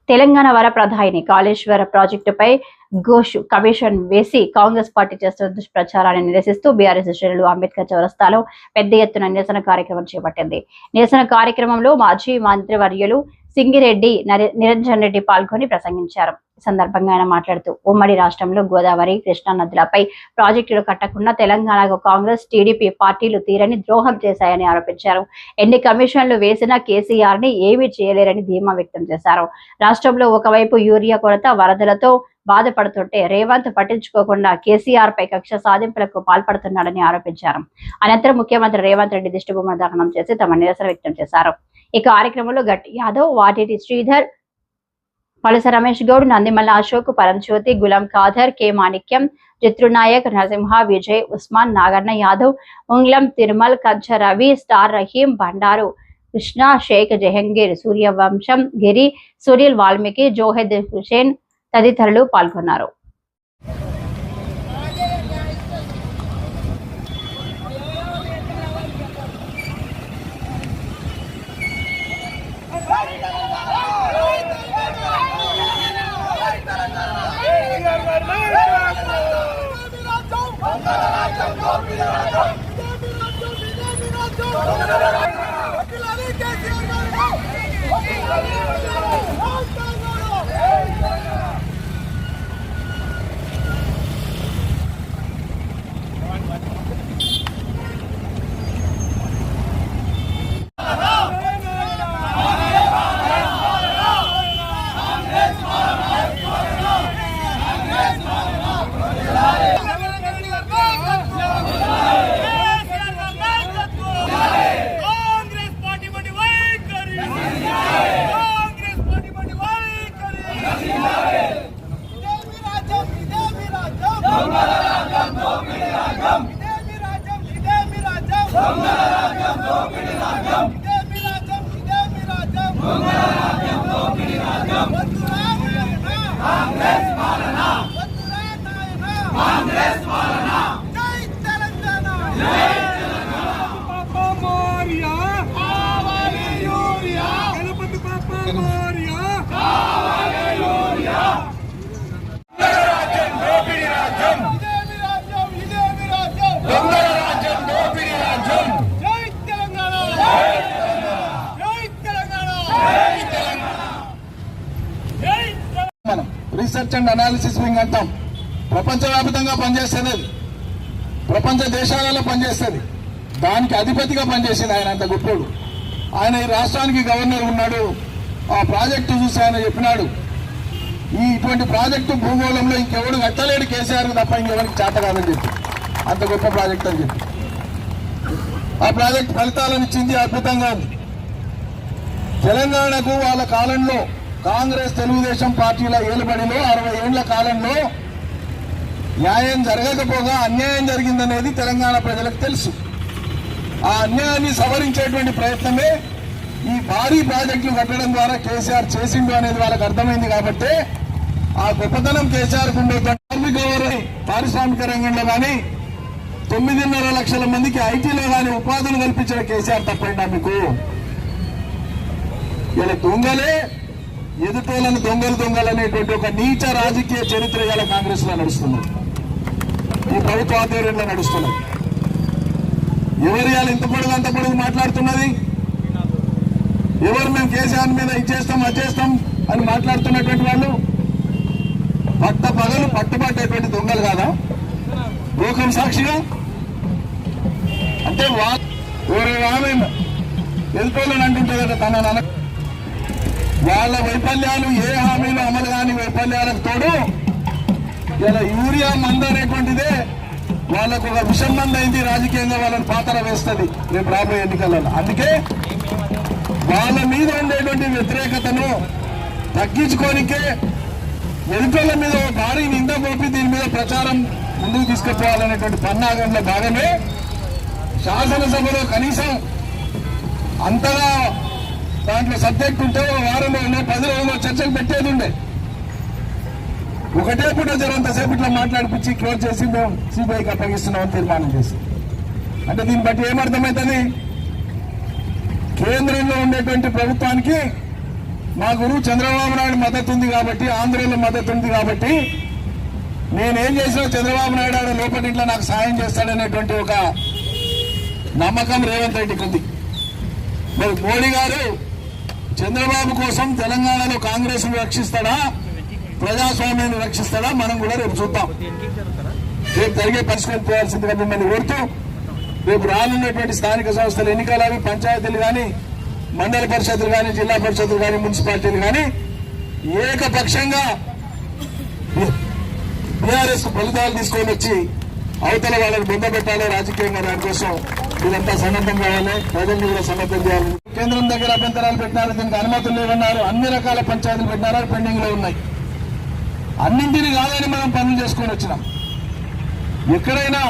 తెలంగాణ వర ప్రధాని కాళేశ్వర ప్రాజెక్టుపై ఘోష్ కమిషన్ వేసి కాంగ్రెస్ పార్టీ చేస్తున్న దుష్ప్రచారాన్ని నిరసిస్తూ బీఆర్ఎస్ శ్రేణులు అంబేద్కర్ చౌరస్తాలో పెద్ద ఎత్తున నిరసన కార్యక్రమం చేపట్టింది. నిరసన కార్యక్రమంలో మాజీ మంత్రివర్యులు సింగిరెడ్డి నిరంజన్ రెడ్డి పాల్గొని ప్రసంగించారు. ఈ సందర్భంగా ఆయన మాట్లాడుతూ ఉమ్మడి రాష్ట్రంలో గోదావరి, కృష్ణా నదులపై ప్రాజెక్టులు కట్టకుండా తెలంగాణకు కాంగ్రెస్, టీడీపీ పార్టీలు తీరని ద్రోహం చేశాయని ఆరోపించారు. ఎన్ని కమిషన్లు వేసినా కేసీఆర్ ని ఏమీ చేయలేరని ధీమా వ్యక్తం చేశారు. రాష్ట్రంలో ఒకవైపు యూరియా కొరత, వరదలతో బాధపడుతుంటే రేవంత్ పట్టించుకోకుండా కేసీఆర్ పై కక్ష సాధింపులకు పాల్పడుతున్నాడని ఆరోపించారు. అనంతరం ముఖ్యమంత్రి రేవంత్ రెడ్డి దిష్టిబొమ్మ దహనం చేసి తమ నిరసన వ్యక్తం చేశారు. ఈ కార్యక్రమంలో గట్టి యాదవ్, వాటిటి శ్రీధర్, పలస రమేష్ గౌడ్, నందిమల్ల అశోక్, పరంజ్యోతి, గులాం ఖాదర్, కె మాణిక్యం, చిత్రునాయక్, నరసింహ, విజయ్, ఉస్మాన్, నాగన్న యాదవ్, ఉంగ్లం తిరుమల్, కంచ రవి, స్టార్ రహీం, బండారు కృష్ణ, షేక్ జహంగీర్, సూర్యవంశం గిరి, సునీల్ వాల్మీకి, జోహెద్ హుసేన్ తదితరులు పాల్గొన్నారు. రీసెర్చ్ అండ్ అనాలిసిస్ వింగ్ అంటాం. ప్రపంచవ్యాప్తంగా పనిచేస్తుంది, ప్రపంచ దేశాలలో పనిచేస్తుంది. దానికి అధిపతిగా పనిచేసింది ఆయన. అంత గొప్పోడు ఆయన. ఈ రాష్ట్రానికి గవర్నర్ ఉన్నాడు. ఆ ప్రాజెక్టు చూసి ఆయన చెప్పినాడు, ఇటువంటి ప్రాజెక్టు భూగోళంలో ఇంకెవడు కట్టలేడు కేసీఆర్ తప్ప ఇంకెవరికి చేత కాదని చెప్పి. అంత గొప్ప ప్రాజెక్ట్ అని చెప్పి ఆ ప్రాజెక్టు ఫలితాలను ఇచ్చింది. అద్భుతంగా ఉంది. తెలంగాణకు వాళ్ళ కాలంలో కాంగ్రెస్, తెలుగుదేశం పార్టీల ఏలుబడిలో 60 ఏళ్ల కాలంలో న్యాయం జరగకపోగా అన్యాయం జరిగిందనేది తెలంగాణ ప్రజలకు తెలుసు. ఆ అన్యాయాన్ని సవరించేటువంటి ప్రయత్నమే ఈ భారీ ప్రాజెక్టులు కట్టడం ద్వారా కేసీఆర్ చేసిండు అనేది వాళ్ళకి అర్థమైంది. కాబట్టి ఆ గొప్పతనం కేసీఆర్కు ఉండే పారిశ్రామిక రంగంలో కానీ 9.5 లక్షల మందికి ఐటీలో కానీ ఉపాధులు కల్పించిన కేసీఆర్ తప్పండి మీకు. ఇలా దొంగలే ఎదుటోళ్ళను దొంగలు అనేటువంటి ఒక నీచ రాజకీయ చరిత్ర ఇలా కాంగ్రెస్ లో నడుస్తున్నది, ఈ ప్రభుత్వ ఆధ్వర్యంలో నడుస్తున్నది. ఎవరు ఇవాళ ఇంత పొడుగు అంత పొడుగు మాట్లాడుతున్నది? ఎవరు మేము కేసీఆర్ మీద ఇచ్చేస్తాం అచ్చేస్తాం అని మాట్లాడుతున్నటువంటి వాళ్ళు పగలు పట్టుబట్టేటువంటి దొంగలు కాదా? లోకం సాక్షిగా అంటే ఆమె ఎదుటోళ్ళని అంటుంటుందట తన నాన్న. వాళ్ళ వైఫల్యాలు, ఏ హామీలు అమలు కాని వైఫల్యాలకు తోడు ఇలా యూరియా మందు అనేటువంటిదే వాళ్ళకు ఒక విషం మంది అయింది. రాజకీయంగా వాళ్ళని పాత్ర వేస్తుంది రేపు రాబోయే ఎన్నికలలో. అందుకే వాళ్ళ మీద ఉండేటువంటి వ్యతిరేకతను తగ్గించుకోనికే ఎదుటోళ్ళ మీద భారీ నింద మోపి దీని మీద ప్రచారం ముందుకు తీసుకుపోవాలనేటువంటి పన్నాగంలో భాగమే శాసనసభలో కనీసం అంతగా దాంట్లో సబ్జెక్ట్ ఉంటే వారంలో 10 రోజుల్లో చర్చలు పెట్టేది ఉండే. ఒకటే పూట జరంతసేపు ఇట్లా మాట్లాడిపించి క్లోజ్ చేసి మేము సిబిఐకి అప్పగిస్తున్నామని తీర్మానం చేసి. అంటే దీన్ని బట్టి ఏమర్థమవుతుంది? కేంద్రంలో ఉండేటువంటి ప్రభుత్వానికి మా గురువు చంద్రబాబు నాయుడు మద్దతు ఉంది కాబట్టి, ఆంధ్రలో మద్దతు ఉంది కాబట్టి నేనేం చేసినా చంద్రబాబు నాయుడు ఆడ లోపటింట్లో నాకు సాయం చేస్తాడనేటువంటి ఒక నమ్మకం రేవంత్ రెడ్డికి ఉంది. మరి మోడీ గారు చంద్రబాబు కోసం తెలంగాణలో కాంగ్రెస్ రక్షిస్తాడా, ప్రజాస్వామ్యాన్ని రక్షిస్తాడా, మనం కూడా రేపు చూద్దాం. రేపు జరిగే పరిష్కారం చేయాల్సిందిగా మిమ్మల్ని కోరుతూ, రేపు రానున్నటువంటి స్థానిక సంస్థల ఎన్నికలు, పంచాయతీలు కానీ, మండల పరిషత్తులు కానీ, జిల్లా పరిషత్తులు కానీ, మున్సిపాలిటీలు కానీ ఏకపక్షంగా బీఆర్ఎస్ ఫలితాలు తీసుకొని వచ్చి అవతల వాళ్ళని బొంద పెట్టాలి రాజకీయంగా. దానికోసం వీళ్ళంతా సన్నద్ధం కావాలి, ప్రజల్ని కూడా సన్నద్ధం చేయాలి. కేంద్రం దగ్గర అభ్యంతరాలు పెట్టినారు, దీనికి అనుమతులు లేవన్నారు, అన్ని రకాల పంచాయతీలు పెట్టినారు, పెండింగ్ లో ఉన్నాయి. అన్నింటినీ కాదని మనం పనులు చేసుకొని వచ్చినాం. ఎక్కడైనా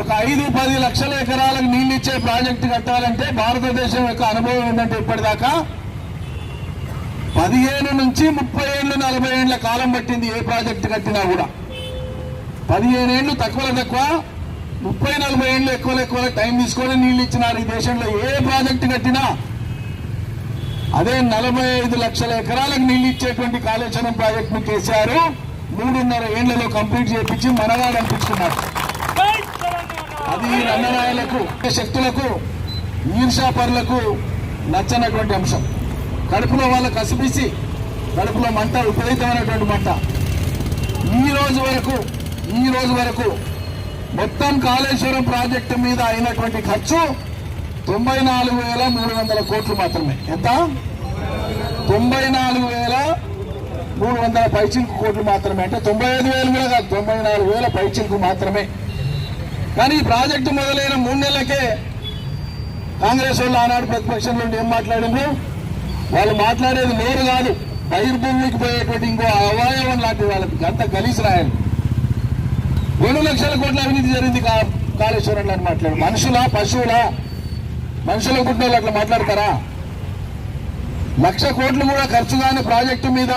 ఒక 5-10 లక్షల ఎకరాలకు నీళ్లు ఇచ్చే ప్రాజెక్టు కట్టాలంటే భారతదేశం యొక్క అనుభవం ఏంటంటే ఇప్పటిదాకా 15 నుంచి 30 ఏళ్ళు 40 ఏళ్ల కాలం పట్టింది. ఏ ప్రాజెక్టు కట్టినా కూడా 15 ఏళ్ళు తక్కువ 30-40 ఏళ్ళు ఎక్కువ టైం తీసుకొని నీళ్లు ఇచ్చినారు. ఈ దేశంలో ఏ ప్రాజెక్టు కట్టినా అదే 45 లక్షల ఎకరాలకు నీళ్లు ఇచ్చేటువంటి కాళేశ్వరం ప్రాజెక్టును కేసీఆర్ 3.5 ఏళ్లలో కంప్లీట్ చేయించి మనగాడు అనిపించుకున్నారు. అది రంగనాయలకు, శక్తులకు, ఈర్షాపరులకు నచ్చనటువంటి అంశం. కడుపులో వాళ్ళ కసిపిసి, కడుపులో మంట, విపరీతమైనటువంటి మంట. ఈ రోజు వరకు మొత్తం కాళేశ్వరం ప్రాజెక్టు మీద అయినటువంటి ఖర్చు 94,300 కోట్లు మాత్రమే. ఎంత? 94,300 పైచిల్కు కోట్లు మాత్రమే. అంటే 95,000 కూడా కాదు, 94,000 పైచిల్కు మాత్రమే. కానీ ఈ ప్రాజెక్టు మొదలైన 3 నెలలకే కాంగ్రెస్ వాళ్ళు ఆనాడు ప్రతిపక్షంలో ఏం మాట్లాడిండ్రు? వాళ్ళు మాట్లాడేది నోరు కాదు, బహిర్భూమికి పోయేటువంటి ఇంకో అవయవం లాంటి వాళ్ళకి గంత గలీజ్ రాయాలి. 2 లక్షల కోట్ల అవినీతి జరిగింది కాళేశ్వరంలో అని మాట్లాడు. మనుషులా, పశువులా? మనుషుల గుడ్డోళ్ళు అట్లా మాట్లాడతారా? 1,00,000 కోట్లు కూడా ఖర్చు కాని ప్రాజెక్టు మీద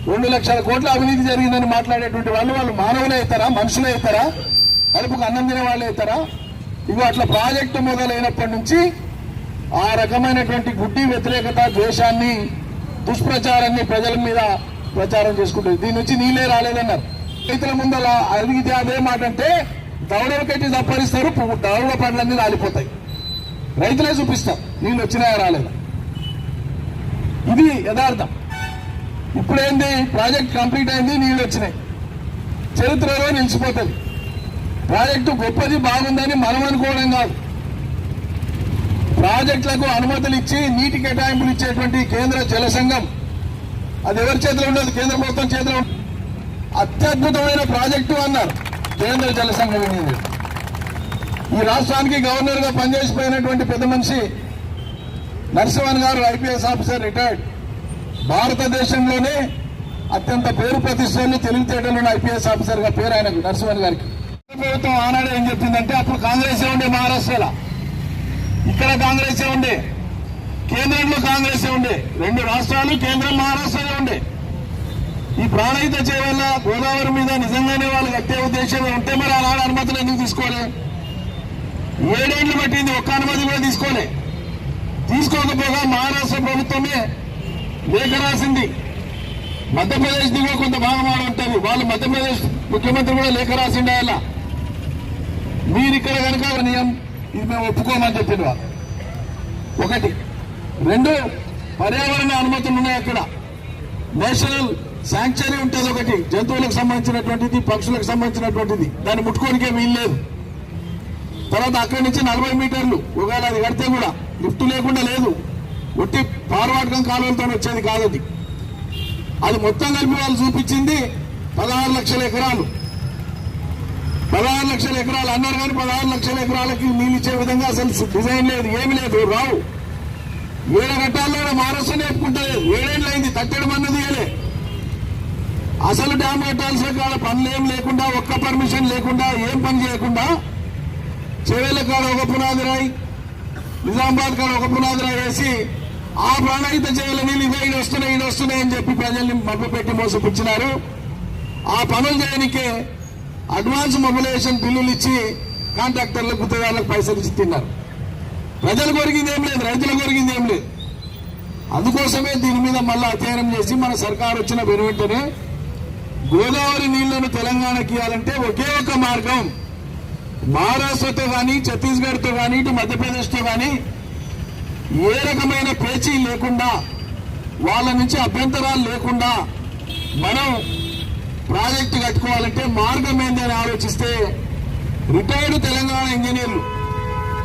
2 లక్షల కోట్ల అవినీతి జరిగిందని మాట్లాడేటువంటి వాళ్ళు మానవులే అవుతారా? మనుషులే అవుతారా? కడుపుకు అన్నం తినే వాళ్ళే అవుతారా? ఇగో అట్లా ప్రాజెక్టు మొదలైనప్పటి నుంచి ఆ రకమైనటువంటి గుడ్డి వ్యతిరేకత, ద్వేషాన్ని, దుష్ప్రచారాన్ని ప్రజల మీద ప్రచారం చేసుకుంటుంది. దీని నుంచి నీళ్ళే రాలేదన్నారు. రైతుల ముందు అలా అడిగితే అదే మాట అంటే దౌడలు కట్టి సంపాదిస్తారు, దౌడ పండ్లన్నీ రాలిపోతాయి. రైతులే చూపిస్తారు నీళ్ళు వచ్చినాయా రాలేదా. ఇది యథార్థం. ఇప్పుడేంది, ప్రాజెక్ట్ కంప్లీట్ అయింది, నీళ్ళు వచ్చినాయి, చరిత్రలో నిలిచిపోతుంది. ప్రాజెక్టు గొప్పది, బాగుందని మనం అనుకోవడం కాదు. ప్రాజెక్టులకు అనుమతులు ఇచ్చి నీటి కేటాయింపులు ఇచ్చేటువంటి కేంద్ర జల సంఘం, అది ఎవరి చేతిలో ఉండదు, కేంద్ర ప్రభుత్వం చేతిలో. అత్యద్భుతమైన ప్రాజెక్టు అన్నారు కేంద్ర జల సంఘం. ఈ రాష్ట్రానికి గవర్నర్ గా పనిచేసిపోయినటువంటి పెద్ద మనిషి నరసింహన్ గారు, ఐపీఎస్ ఆఫీసర్, రిటైర్డ్. భారతదేశంలోనే అత్యంత పేరు ప్రతిష్టలు, తెలివితేటలున్న ఐపీఎస్ ఆఫీసర్ గా పేరు ఆయనకు, నరసింహన్ గారికి. ప్రభుత్వం ఆనాడు ఏం చెప్తుందంటే, అప్పుడు కాంగ్రెసే ఉండే మహారాష్ట్రలో, ఇక్కడ కాంగ్రెసే ఉండే, కేంద్రంలో కాంగ్రెసే ఉండే. 2 రాష్ట్రాలు, కేంద్రం మహారాష్ట్రలో ఉండే. ఈ ప్రాణహిత చేవల్ల గోదావరి మీద నిజంగానే వాళ్ళు కట్టే ఉద్దేశం ఉంటే మరి ఆనాడు అనుమతులు ఎందుకు తీసుకోలే? 7 ఏళ్లు పట్టింది, ఒక్క అనుమతి కూడా తీసుకోకపోగా మహారాష్ట్ర ప్రభుత్వమే లేఖ రాసింది. మధ్యప్రదేశ్ దిగువ కొంత భాగం ఉంటుంది, వాళ్ళు మధ్యప్రదేశ్ ముఖ్యమంత్రి కూడా లేఖ రాసిండే. అలా మీరు ఇక్కడ కనుక నియమం ఇది మేము ఒప్పుకోమని చెప్పింది వాళ్ళు. 1. 2 పర్యావరణ అనుమతులు ఉన్నాయి. అక్కడ నేషనల్ శాంక్చురీ ఉంటుంది ఒకటి, జంతువులకు సంబంధించినటువంటిది, పక్షులకు సంబంధించినటువంటిది, దాన్ని ముట్టుకోనికే వీల్లేదు. తర్వాత అక్కడి నుంచి 40 మీటర్లు, ఒకవేళ అది కడితే కూడా లిఫ్ట్ లేకుండా లేదు, ఒట్టి పారవాటకం కాలువలతో వచ్చేది కాదు. అది మొత్తం కలిపి వాళ్ళు చూపించింది 16 లక్షల ఎకరాలు. 16 లక్షల ఎకరాలు అన్నారు కానీ 16 లక్షల ఎకరాలకి నీళ్ళు ఇచ్చే విధంగా అసలు డిజైన్ లేదు, ఏమి లేదు, రావు. 7 ఘట్టాల్లో మహారాష్ట్ర నేర్పుకుంటలేదు. 7 ఏళ్ళు అయింది, తట్టడం అన్నది ఏలే. అసలు డ్యామ్ కట్టాల్సిన కాడ పనులు ఏం లేకుండా, ఒక్క పర్మిషన్ లేకుండా, ఏం పని చేయకుండా, చెవేళ్ళ కాడ ఒక పునాది రాయి, నిజామాబాద్ కాడ ఒక పునాది రాయి వేసి ఆ ప్రాణహిత చెవేళ్ళ నీళ్ళు ఇవే ఈడొస్తున్నాయి అని చెప్పి ప్రజల్ని మభ్యపెట్టి మోసపుచ్చినారు. ఆ పనులు చేయడానికే అడ్వాన్స్ మొబిలైజేషన్ బిల్లులు ఇచ్చి కాంట్రాక్టర్లకు, గుత్తదారులకు పైసలు ఇచ్చి తిన్నారు. ప్రజలు కొరిగింది ఏం లేదు, రైతులు కొరిగింది ఏం లేదు. అందుకోసమే దీని మీద మళ్ళీ అధ్యయనం చేసి మన సర్కారు వచ్చిన వెనువెంటనే గోదావరి నీళ్లను తెలంగాణకి ఇవ్వాలంటే ఒకే ఒక మార్గం, మహారాష్ట్రతో కానీ ఛత్తీస్గఢ్తో కానీ ఇటు మధ్యప్రదేశ్తో కానీ ఏ రకమైన పేచీ లేకుండా, వాళ్ళ నుంచి అభ్యంతరాలు లేకుండా మనం ప్రాజెక్టు కట్టుకోవాలంటే మార్గం ఏందని ఆలోచిస్తే రిటైర్డ్ తెలంగాణ ఇంజనీర్లు,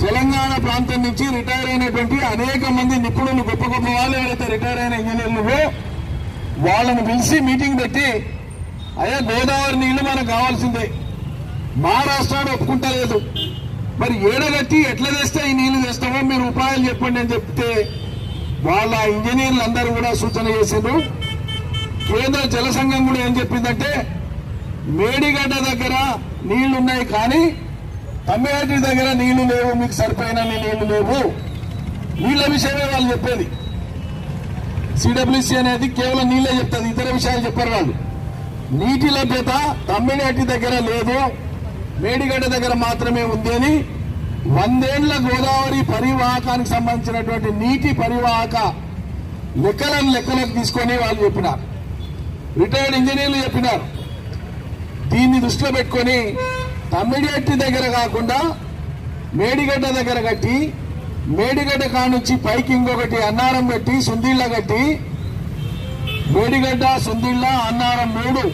తెలంగాణ ప్రాంతం నుంచి రిటైర్ అయినటువంటి అనేక మంది నిపుణులు, గొప్ప గొప్ప వాళ్ళు ఎవరైతే రిటైర్ అయిన ఇంజనీర్లు వాళ్ళని పిలిచి మీటింగ్ పెట్టి, అయ్యా గోదావరి నీళ్లు మనకు కావాల్సిందే, మహారాష్ట్ర ఒప్పుకుంటలేదు, మరి ఏడగట్టి ఎట్లా తెస్తే ఈ నీళ్లు తెస్తామో మీరు ఉపాయాలు చెప్పండి అని చెప్తే వాళ్ళ ఇంజనీర్లు అందరూ కూడా సూచన చేసిండ్రు. కేంద్ర జల సంఘం కూడా ఏం చెప్పిందంటే మేడిగడ్డ దగ్గర నీళ్లున్నాయి కానీ తమ్మిగడ్డ దగ్గర నీళ్లు లేవు, మీకు సరిపోయిన నీళ్లు లేవు. నీళ్ల విషయమే వాళ్ళు చెప్పేది. సిడబ్ల్యూసీ అనేది కేవలం నీళ్లే చెప్తుంది, ఇతర విషయాలు చెప్పారు వాళ్ళు. నీటి లభ్యత తమ్మిగడ్డ దగ్గర లేదు, మేడిగడ్డ దగ్గర మాత్రమే ఉంది అని 100 ఏళ్ల గోదావరి పరివాహకానికి సంబంధించినటువంటి నీటి పరివాహక లెక్కలకు తీసుకొని వాళ్ళు చెప్పినారు, రిటైర్డ్ ఇంజనీర్లు చెప్పినారు. దీన్ని దృష్టిలో పెట్టుకొని తమ్మిడిగట్టి దగ్గర కాకుండా మేడిగడ్డ దగ్గర కట్టి, మేడిగడ్డ కానుంచి పైకి ఇంకొకటి అన్నారం కట్టి, సుందిళ్ళ కట్టి, మేడిగడ్డ సుందిళ్ళ అన్నారం 3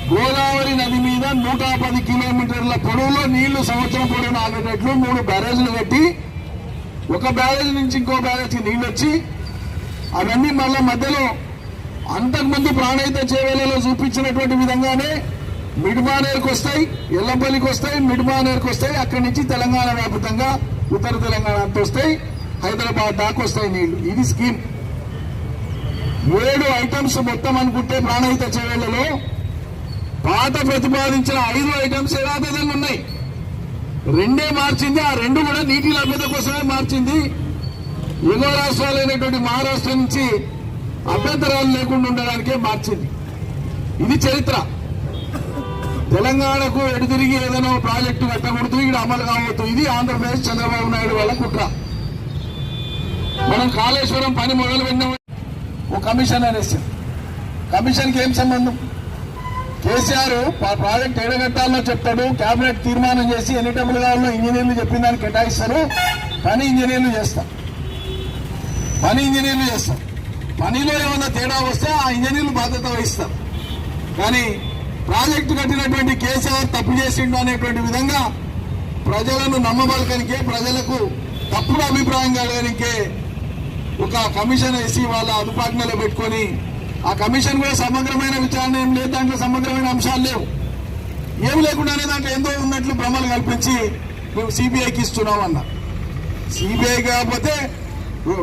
గోదావరి నది మీద 110 కిలోమీటర్ల పొడవులో నీళ్లు సంవత్సరం పొడవున ఆగేటట్లు 3 బ్యారేజ్లు కట్టి, ఒక బ్యారేజ్ నుంచి ఇంకో బ్యారేజ్కి నీళ్ళు వచ్చి అవన్నీ మళ్ళా మధ్యలో అంతకుముందు ప్రాణహిత చేవేలలో చూపించినటువంటి విధంగానే మిడ్మానేర్కి వస్తాయి, ఎల్లంపల్లికి వస్తాయి, మిడ్మానేర్కి వస్తాయి, అక్కడి నుంచి తెలంగాణ వ్యాప్తంగా ఉత్తర తెలంగాణ అంత వస్తాయి, హైదరాబాద్ దాకా వస్తాయి నీళ్లు. ఇది స్కీమ్. 7 ఐటమ్స్ మొత్తం అనుకుంటే ప్రాణహిత చేవేళ్లలో పాత ప్రతిపాదించిన 5 ఐటమ్స్ యథాతథంగా ఉన్నాయి. 2 మార్చింది, ఆ 2 కూడా నీటి లభ్యత కోసమే మార్చింది. ఎగువ రాష్ట్రాలైనటువంటి మహారాష్ట్ర నుంచి అభ్యంతరాలు లేకుండా ఉండడానికే మార్చింది. ఇది చరిత్ర. తెలంగాణకు ఎడుతిరిగి ఏదైనా ప్రాజెక్టు కట్టకూడదు, ఇక్కడ అమలు కావద్దు. ఇది ఆంధ్రప్రదేశ్ చంద్రబాబు నాయుడు వాళ్ళ కుట్ర. మనం కాళేశ్వరం పని మొదలు పెట్టిన ఓ కమిషన్ అనేసి, కమిషన్కి ఏం సంబంధం? కేసీఆర్ ప్రాజెక్ట్ ఎడగట్టాలో చెప్తాడు, కేబినెట్ తీర్మానం చేసి ఎన్ని డబ్బులు కావాలో ఇంజనీర్లు చెప్పిన దాన్ని కేటాయిస్తారు, పని ఇంజనీర్లు చేస్తారు. పనిలో ఏమన్నా తేడా వస్తే ఆ ఇంజనీర్లు బాధ్యత వహిస్తారు. కానీ ప్రాజెక్టు కట్టినటువంటి కేసీఆర్ తప్పు చేసిండు అనేటువంటి విధంగా ప్రజలను నమ్మబలకనికే, ప్రజలకు తప్పుడు అభిప్రాయం కలగనికే ఒక కమిషన్ వేసి వాళ్ళ అదుపాజ్ఞలో పెట్టుకొని, ఆ కమిషన్ కూడా సమగ్రమైన విచారణ ఏం లేదు, దాంట్లో సమగ్రమైన అంశాలు లేవు. ఏం లేకుండానే దాంట్లో ఎంతో ఉన్నట్లు భ్రమలు కల్పించి మేము సిబిఐకి ఇస్తున్నాం అన్న. సిబిఐ కాకపోతే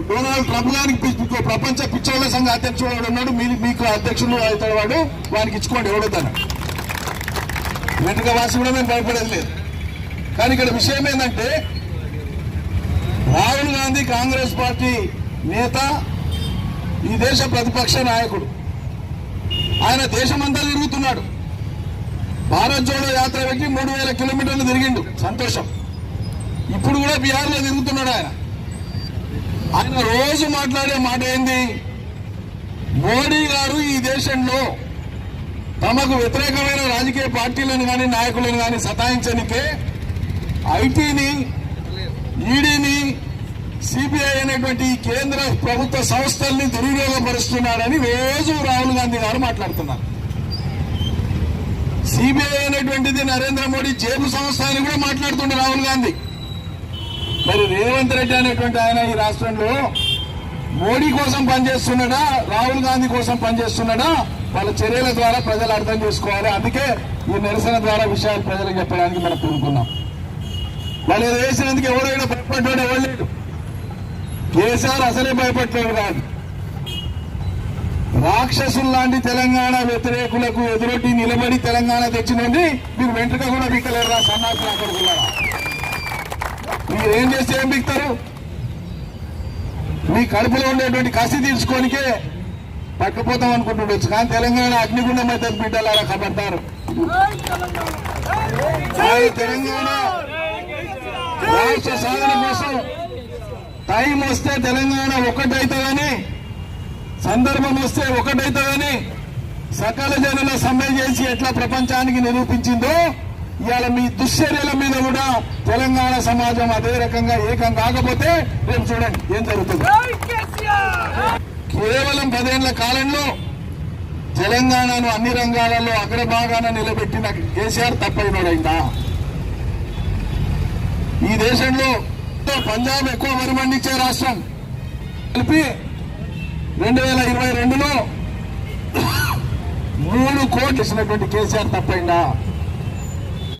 డొనాల్డ్ ట్రంప్ గారికి ప్రపంచ పిచ్చోళ్ల సంఘ అధ్యక్షుడు ఉన్నాడు, మీకు అధ్యక్షుడు అవుతాడు, వాడికి ఇచ్చుకోండి ఎవడొద్దన్న. వెంటక వాసి కూడా మేము భయపడేది లేదు. కానీ ఇక్కడ విషయం ఏంటంటే రాహుల్ గాంధీ కాంగ్రెస్ పార్టీ నేత, ఈ దేశ ప్రతిపక్ష నాయకుడు, ఆయన దేశమంతా తిరుగుతున్నాడు. భారత్ జోడో యాత్ర పెట్టి 3000 కిలోమీటర్లు తిరిగిండు, సంతోషం. ఇప్పుడు కూడా బీహార్లో తిరుగుతున్నాడు ఆయన. ఆయన రోజు మాట్లాడే మాట ఏంది? మోడీ గారు ఈ దేశంలో తమకు వ్యతిరేకమైన రాజకీయ పార్టీలను కానీ నాయకులను కానీ సతాయించనికే ఐటీని, ఈడీని, సిబిఐ అనేటువంటి కేంద్ర ప్రభుత్వ సంస్థల్ని దుర్వినియోగపరుస్తున్నాడని రోజు రాహుల్ గాంధీ గారు మాట్లాడుతున్నారు. సిబిఐ అనేటువంటిది నరేంద్ర మోడీ జేబు సంస్థ అని కూడా మాట్లాడుతుండే రాహుల్ గాంధీ. మరి రేవంత్ రెడ్డి అనేటువంటి ఆయన ఈ రాష్ట్రంలో మోడీ కోసం పనిచేస్తున్నాడా, రాహుల్ గాంధీ కోసం పనిచేస్తున్నాడా? వాళ్ళ చర్యల ద్వారా ప్రజలు అర్థం చేసుకోవాలి. అందుకే ఈ నిరసన ద్వారా విషయాలు ప్రజలకు చెప్పడానికి మనం కోరుకున్నాం. వాళ్ళు వేసినందుకు ఎవరైనా భయపడ్డాడు ఎవరు లేడు. కేసీఆర్ అసలే భయపడ్డాడు కాదు. రాక్షసుల్లాంటి తెలంగాణ వ్యతిరేకులకు ఎదురొడ్డి నిలబడి తెలంగాణ తెచ్చినండి మీరు వెంట్రుక కూడా బిక్కలేరు. సన్నాసులు అక్కడుకున్నారా? మీరు ఏం చేస్తే ఏం బిక్తారు? మీ కడుపులో ఉండేటువంటి కసి తీర్చుకోనికే పట్టుకుపోతాం అనుకుంటుండొచ్చు, కానీ తెలంగాణ అగ్నిగుండం అయితే బిడ్డలారా ఖబర్దారు. తెలంగాణ రాష్ట్ర సాధన కోసం టైం వస్తే తెలంగాణ ఒక్కటైతుందని సందర్భం వస్తే ఒకటైతుందని సకల జనుల సమ్మె చేసి ఎట్లా ప్రపంచానికి నిరూపించిందో ఇవాళ మీ దుశ్చర్యల మీద కూడా తెలంగాణ సమాజం అదే రకంగా ఏకం కాకపోతే రేపు చూడండి ఏం జరుగుతుంది. కేవలం 10 ఏళ్ల కాలంలో తెలంగాణను అన్ని రంగాలలో అగ్రభాగాన నిలబెట్టిన కేసీఆర్ తప్పైనోడైందా? ఈ దేశంలో పంజాబ్ ఎక్కువ వరి పండించే రాష్ట్రం కలిపి 2022లో 3 కోట్లు ఇచ్చినటువంటి కేసీఆర్ తప్పైందా?